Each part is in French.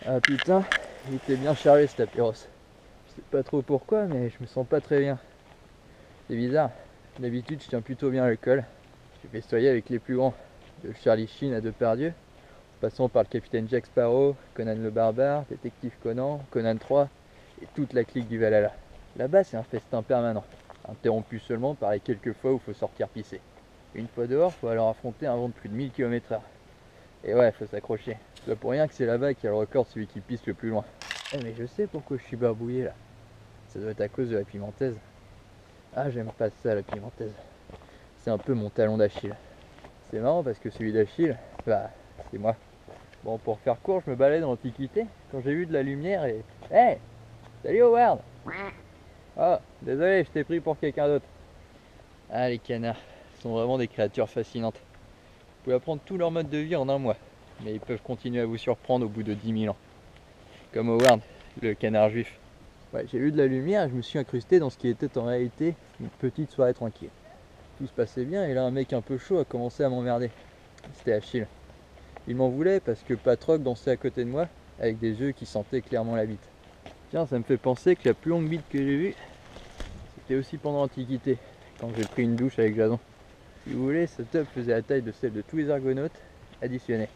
Ah putain, il était bien chargé cet tapis. Je sais pas trop pourquoi, mais je me sens pas très bien. C'est bizarre. D'habitude, je tiens plutôt bien l'alcool. J'ai festoyé avec les plus grands, de Charlie Sheen à Depardieu, passant par le capitaine Jack Sparrow, Conan le Barbare, Détective Conan, Conan 3 et toute la clique du Valhalla. Là-bas, c'est un festin permanent, interrompu seulement par les quelques fois où il faut sortir pisser. Une fois dehors, faut alors affronter un vent de plus de 1000 km/h. Et ouais, faut s'accrocher. C'est pas pour rien que c'est là-bas qui a le record de celui qui pisse le plus loin. Eh mais je sais pourquoi je suis barbouillé là. Ça doit être à cause de la pimentaise. Ah, j'aime pas ça la pimentaise. C'est un peu mon talon d'Achille. C'est marrant parce que celui d'Achille, bah, c'est moi. Bon, pour faire court, je me baladais dans l'Antiquité quand j'ai vu de la lumière et... Hey, salut Howard. Oh, désolé, je t'ai pris pour quelqu'un d'autre. Ah, les canards sont vraiment des créatures fascinantes. Vous pouvez apprendre tout leur mode de vie en un mois, mais ils peuvent continuer à vous surprendre au bout de 10 000 ans. Comme Howard, le canard juif. Ouais, j'ai vu de la lumière et je me suis incrusté dans ce qui était en réalité une petite soirée tranquille. Tout se passait bien et là un mec un peu chaud a commencé à m'emmerder. C'était Achille. Il m'en voulait parce que Patroc dansait à côté de moi avec des yeux qui sentaient clairement la bite. Tiens, ça me fait penser que la plus longue bite que j'ai vue, c'était aussi pendant l'Antiquité, quand j'ai pris une douche avec Jason. Si vous voulez, cette tub faisait la taille de celle de tous les argonautes additionnés.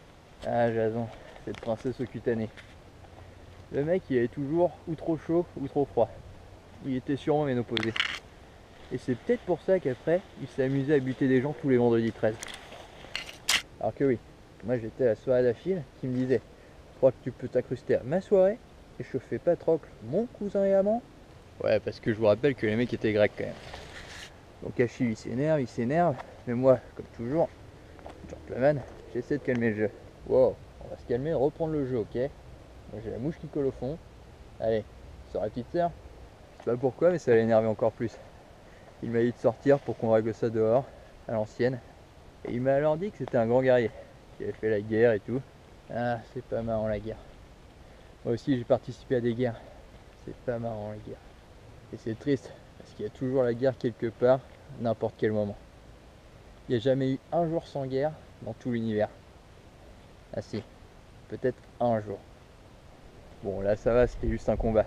Ah Jason, cette princesse au cutané. Le mec il avait toujours ou trop chaud ou trop froid. Il était sûrement ménopausé. Et c'est peut-être pour ça qu'après, il s'est amusé à buter des gens tous les vendredis 13. Alors que oui, moi j'étais à la soirée d'Achille qui me disait: je crois que tu peux t'incruster à ma soirée et je fais Patrocle, mon cousin et amant. Ouais, parce que je vous rappelle que les mecs étaient grecs quand même. Donc Achille il s'énerve, mais moi, comme toujours, gentleman, j'essaie de calmer le jeu. Wow, on va se calmer et reprendre le jeu, ok? Moi j'ai la mouche qui colle au fond. Allez, sors la petite sœur. Je sais pas pourquoi, mais ça l'énervait encore plus. Il m'a dit de sortir pour qu'on règle ça dehors, à l'ancienne. Et il m'a alors dit que c'était un grand guerrier, qui avait fait la guerre et tout. Ah, c'est pas marrant la guerre. Moi aussi j'ai participé à des guerres. C'est pas marrant la guerre. Et c'est triste, parce qu'il y a toujours la guerre quelque part, à n'importe quel moment. Il n'y a jamais eu un jour sans guerre dans tout l'univers. Ah si, peut-être un jour. Bon là ça va, c'était juste un combat.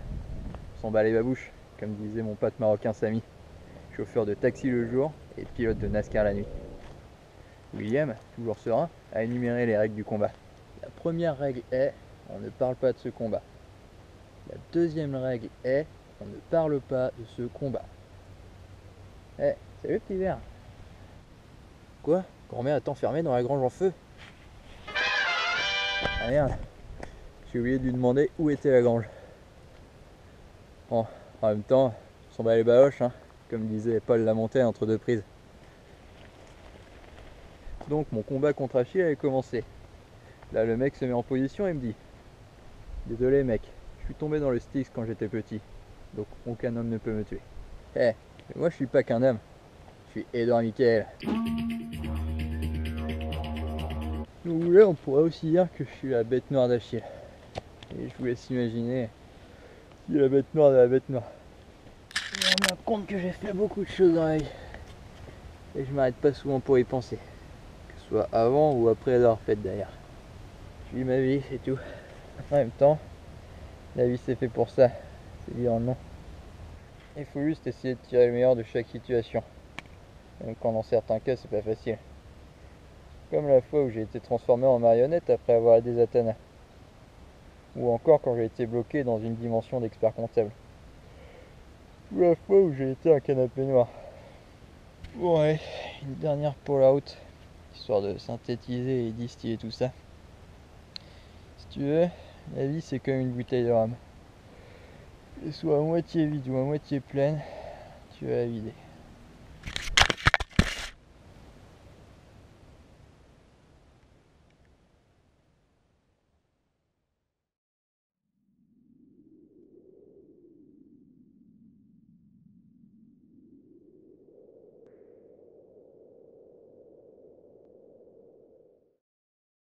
On s'en bat les babouches, comme disait mon pote marocain Samy, chauffeur de taxi le jour et pilote de NASCAR la nuit. William, toujours serein, a énuméré les règles du combat. La première règle est: on ne parle pas de ce combat. La deuxième règle est: on ne parle pas de ce combat. Eh, salut petit verre. Quoi? Grand-mère est enfermée dans la grange en feu? Ah merde, j'ai oublié de lui demander où était la grange. Bon, en même temps, on s'en bat les baloches, hein, comme disait Paul Lamontagne entre deux prises. Donc mon combat contre Achille avait commencé. Là le mec se met en position et me dit: désolé mec, je suis tombé dans le Styx quand j'étais petit, donc aucun homme ne peut me tuer. Eh, mais moi je suis pas qu'un homme, je suis Edouard Michael. Si vous voulez, on pourrait aussi dire que je suis la bête noire d'Achille. Et je vous laisse imaginer qui est la bête noire de la bête noire. Je me rends compte que j'ai fait beaucoup de choses dans la vie. Et je m'arrête pas souvent pour y penser. Que ce soit avant ou après l'avoir faite d'ailleurs. Je vis ma vie, c'est tout. En même temps, la vie c'est fait pour ça, c'est dire non. Il faut juste essayer de tirer le meilleur de chaque situation. Même quand dans certains cas c'est pas facile. Comme la fois où j'ai été transformé en marionnette après avoir aidé Zatanna. Ou encore quand j'ai été bloqué dans une dimension d'expert comptable. Ou la fois où j'ai été un canapé noir. Bon ouais, une dernière pour la route, histoire de synthétiser et distiller tout ça. Si tu veux, la vie c'est comme une bouteille de rhum. Qu'elle soit à moitié vide ou à moitié pleine, tu vas la vider.